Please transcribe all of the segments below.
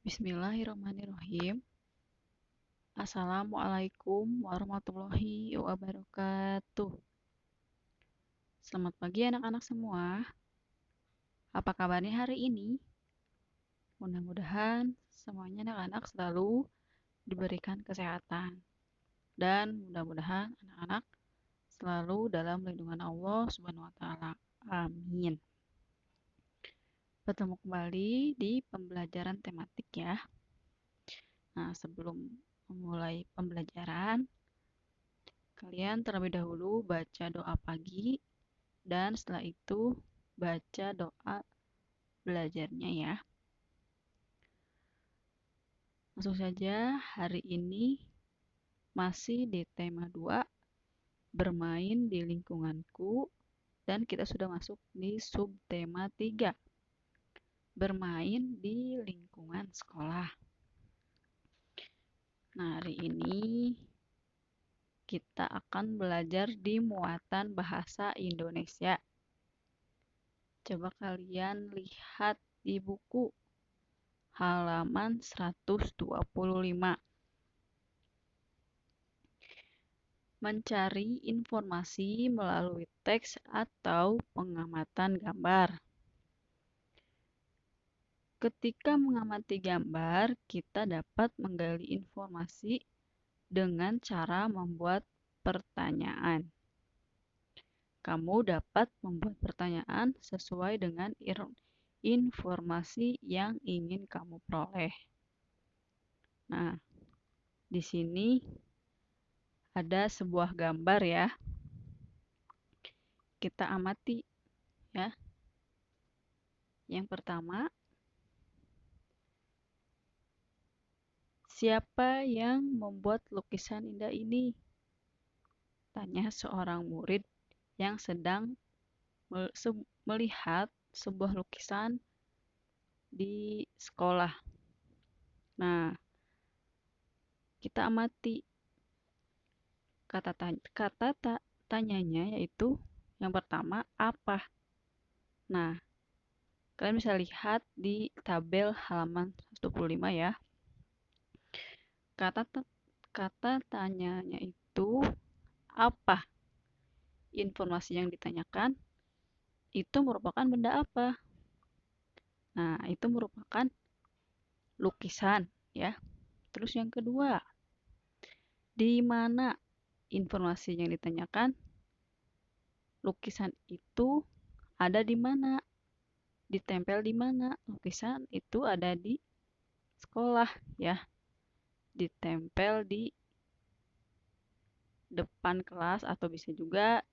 Bismillahirrahmanirrahim. Assalamualaikum warahmatullahi wabarakatuh. Selamat pagi anak-anak semua. Apa kabarnya hari ini? Mudah-mudahan semuanya anak-anak selalu diberikan kesehatan. Dan mudah-mudahan anak-anak selalu dalam lindungan Allah Subhanahu wa taala. Amin. Bertemu kembali di pembelajaran tematik ya. Nah, sebelum memulai pembelajaran, kalian terlebih dahulu baca doa pagi dan setelah itu baca doa belajarnya ya. Langsung saja, hari ini masih di tema 2, bermain di lingkunganku, dan kita sudah masuk di subtema 3, bermain di lingkungan sekolah. Nah, hari ini kita akan belajar di muatan bahasa Indonesia. Coba kalian lihat di buku halaman 125. Mencari informasi melalui teks atau pengamatan gambar. Ketika mengamati gambar, kita dapat menggali informasi dengan cara membuat pertanyaan. Kamu dapat membuat pertanyaan sesuai dengan informasi yang ingin kamu peroleh. Nah, di sini ada sebuah gambar ya. Kita amati ya. Yang pertama, siapa yang membuat lukisan indah ini? Tanya seorang murid yang sedang melihat sebuah lukisan di sekolah. Nah, kita amati kata tanyanya yaitu yang pertama apa? Nah, kalian bisa lihat di tabel halaman 125 ya. Kata tanyanya itu apa? Informasi yang ditanyakan itu merupakan benda apa? Nah, itu merupakan lukisan ya. Terus yang kedua, di mana informasi yang ditanyakan? Lukisan itu ada di mana? Ditempel di mana? Lukisan itu ada di sekolah ya. Ditempel di depan kelas atau bisa juga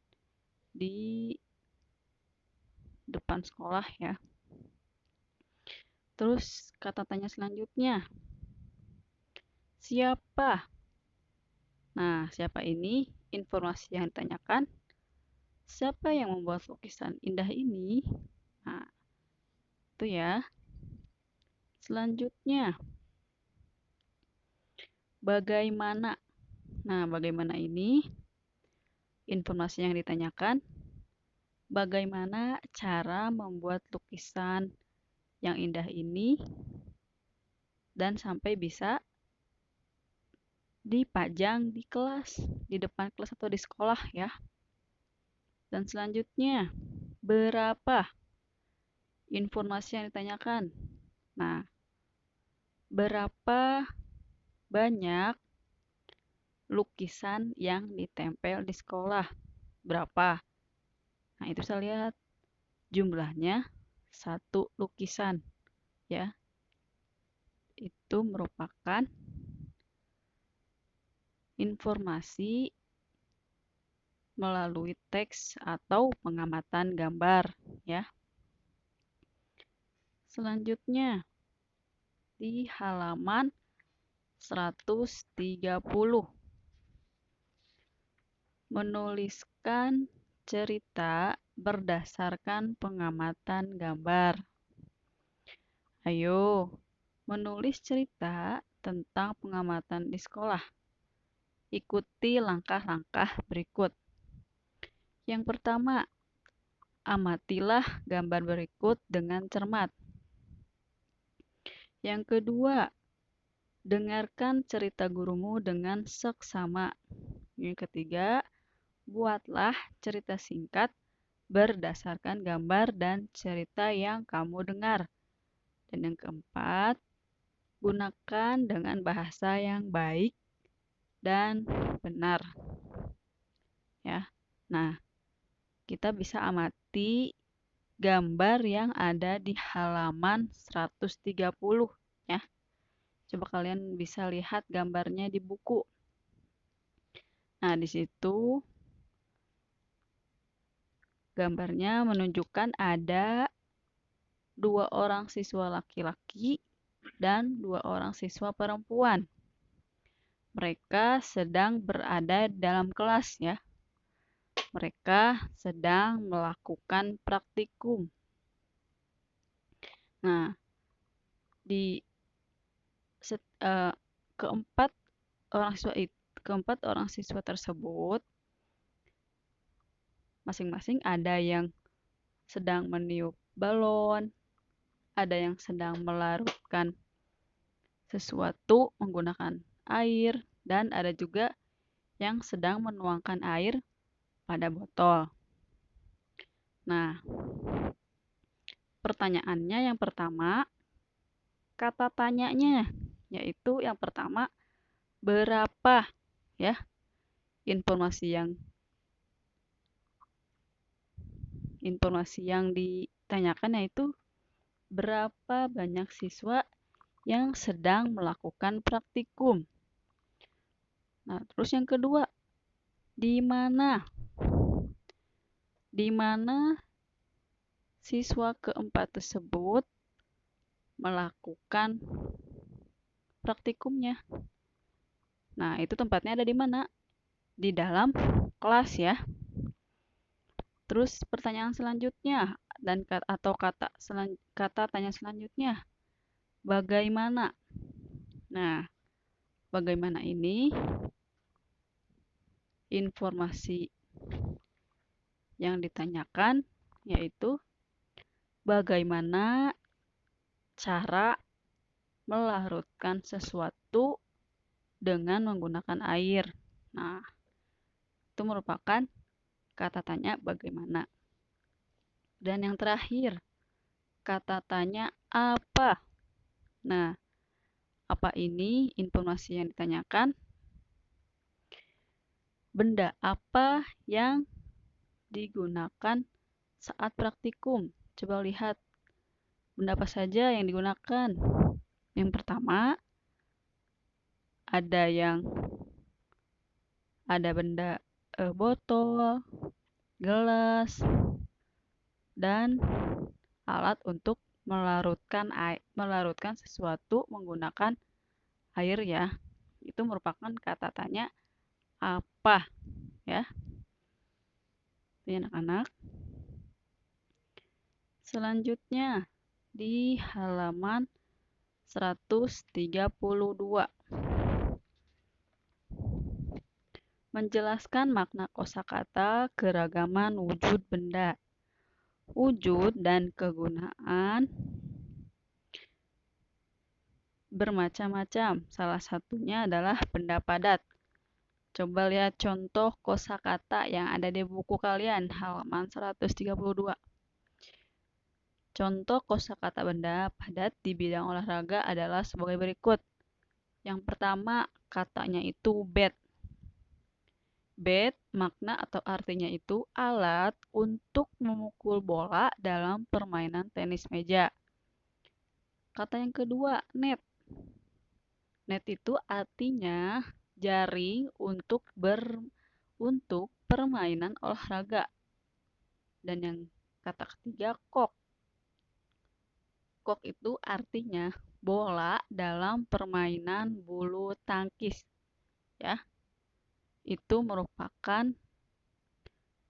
di depan sekolah ya. Terus kata tanya selanjutnya, siapa? Nah, siapa ini? Informasi yang ditanyakan, siapa yang membuat lukisan indah ini? Nah, itu ya. Selanjutnya, bagaimana? Nah, bagaimana ini? Informasi yang ditanyakan, bagaimana cara membuat lukisan yang indah ini dan sampai bisa dipajang di kelas, di depan kelas atau di sekolah ya. Dan selanjutnya, berapa? Informasi yang ditanyakan. Nah, berapa banyak lukisan yang ditempel di sekolah? Berapa? Nah, itu saya lihat jumlahnya 1 lukisan ya. Itu merupakan informasi melalui teks atau pengamatan gambar ya. Selanjutnya di halaman 130, menuliskan cerita berdasarkan pengamatan gambar. Ayo, menulis cerita tentang pengamatan di sekolah. Ikuti langkah-langkah berikut. Yang pertama, amatilah gambar berikut dengan cermat. Yang kedua, dengarkan cerita gurumu dengan seksama. Yang ketiga, buatlah cerita singkat berdasarkan gambar dan cerita yang kamu dengar. Dan yang keempat, gunakan dengan bahasa yang baik dan benar. Ya. Nah, kita bisa amati gambar yang ada di halaman 130 ya. Coba kalian bisa lihat gambarnya di buku. Nah, di situ gambarnya menunjukkan ada 2 orang siswa laki-laki dan 2 orang siswa perempuan. Mereka sedang berada dalam kelas ya. Mereka sedang melakukan praktikum. Nah, di keempat orang siswa tersebut masing-masing ada yang sedang meniup balon, ada yang sedang melarutkan sesuatu menggunakan air, dan ada juga yang sedang menuangkan air pada botol. Nah, pertanyaannya yang pertama, kata tanyanya, yaitu yang pertama, berapa ya informasi yang ditanyakan, yaitu berapa banyak siswa yang sedang melakukan praktikum. Nah, terus yang kedua, di mana siswa keempat tersebut melakukan praktikumnya. Nah, itu tempatnya ada di mana? Di dalam kelas ya. Terus pertanyaan selanjutnya atau kata tanya selanjutnya, bagaimana? Nah, bagaimana ini informasi yang ditanyakan yaitu bagaimana cara melarutkan sesuatu dengan menggunakan air. Nah, itu merupakan kata tanya bagaimana. Dan yang terakhir, kata tanya apa. Nah, apa ini informasi yang ditanyakan? Benda apa yang digunakan saat praktikum? Coba lihat, benda apa saja yang digunakan. Yang pertama, ada benda botol, gelas, dan alat untuk melarutkan sesuatu menggunakan air ya. Itu merupakan kata tanya apa ya. Ini anak-anak. Selanjutnya di halaman 132. Menjelaskan makna kosakata keragaman wujud benda. Wujud dan kegunaan bermacam-macam. Salah satunya adalah benda padat. Coba lihat contoh kosakata yang ada di buku kalian, halaman 132. Contoh kosakata benda padat di bidang olahraga adalah sebagai berikut. Yang pertama, katanya itu bat. Bat, makna atau artinya itu alat untuk memukul bola dalam permainan tenis meja. Kata yang kedua, net. Net itu artinya jaring untuk permainan olahraga. Dan yang kata ketiga, kok. Kok itu artinya bola dalam permainan bulu tangkis. Ya. Itu merupakan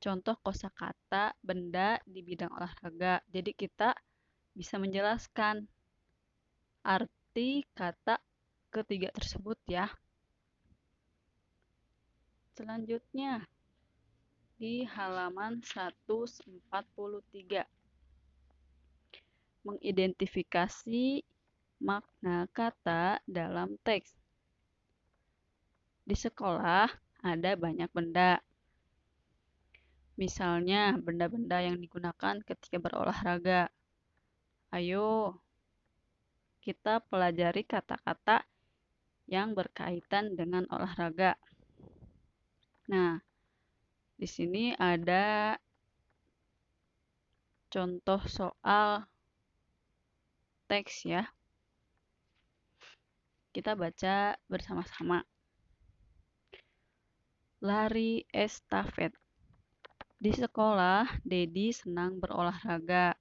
contoh kosakata benda di bidang olahraga. Jadi kita bisa menjelaskan arti kata ketiga tersebut ya. Selanjutnya di halaman 143. Mengidentifikasi makna kata dalam teks. Di sekolah ada banyak benda. Misalnya, benda-benda yang digunakan ketika berolahraga. Ayo, kita pelajari kata-kata yang berkaitan dengan olahraga. Nah, di sini ada contoh soal teks ya. Kita baca bersama-sama. Lari estafet. Di sekolah, Dedi senang berolahraga.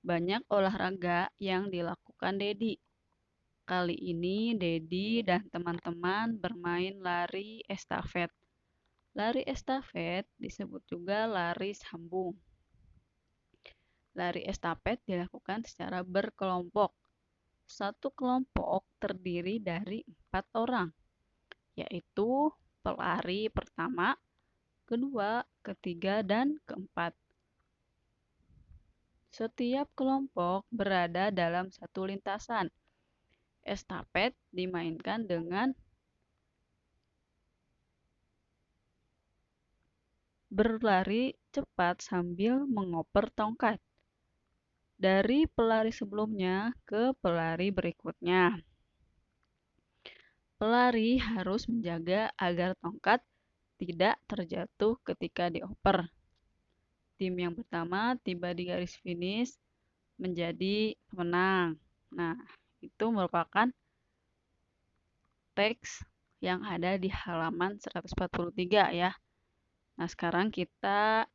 Banyak olahraga yang dilakukan Dedi. Kali ini Dedi dan teman-teman bermain lari estafet. Lari estafet disebut juga lari sambung. Lari estafet dilakukan secara berkelompok. Satu kelompok terdiri dari 4 orang, yaitu pelari pertama, kedua, ketiga, dan keempat. Setiap kelompok berada dalam satu lintasan. Estafet dimainkan dengan berlari cepat sambil mengoper tongkat dari pelari sebelumnya ke pelari berikutnya. Pelari harus menjaga agar tongkat tidak terjatuh ketika dioper. Tim yang pertama tiba di garis finish menjadi pemenang. Nah, itu merupakan teks yang ada di halaman 143 ya. Nah, sekarang kita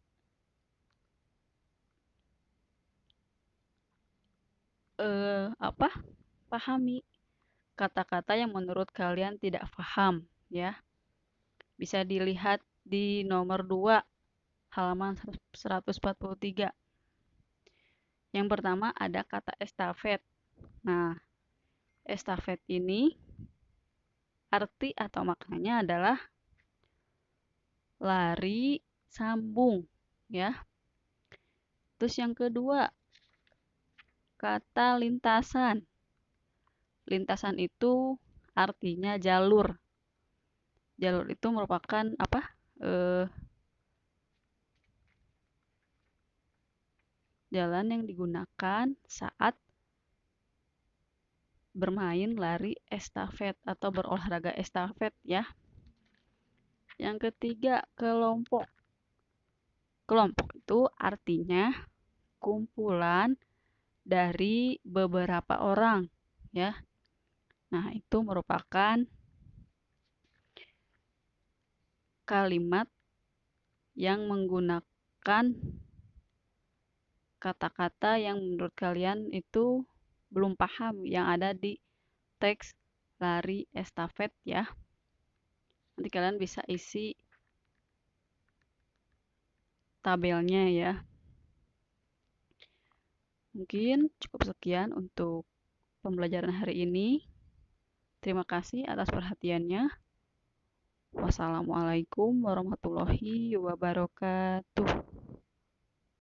pahami kata-kata yang menurut kalian tidak paham ya. Bisa dilihat di nomor 2 halaman 143. Yang pertama ada kata estafet. Nah, estafet ini arti atau maknanya adalah lari sambung ya. Terus yang kedua, kata lintasan. Lintasan itu artinya jalur. Jalur itu merupakan jalan yang digunakan saat bermain lari estafet atau berolahraga estafet ya. Yang ketiga, kelompok. Kelompok itu artinya kumpulan dari beberapa orang ya. Nah, itu merupakan kalimat yang menggunakan kata-kata yang menurut kalian itu belum paham yang ada di teks lari estafet ya. Nanti kalian bisa isi tabelnya ya. Mungkin cukup sekian untuk pembelajaran hari ini. Terima kasih atas perhatiannya. Wassalamualaikum warahmatullahi wabarakatuh.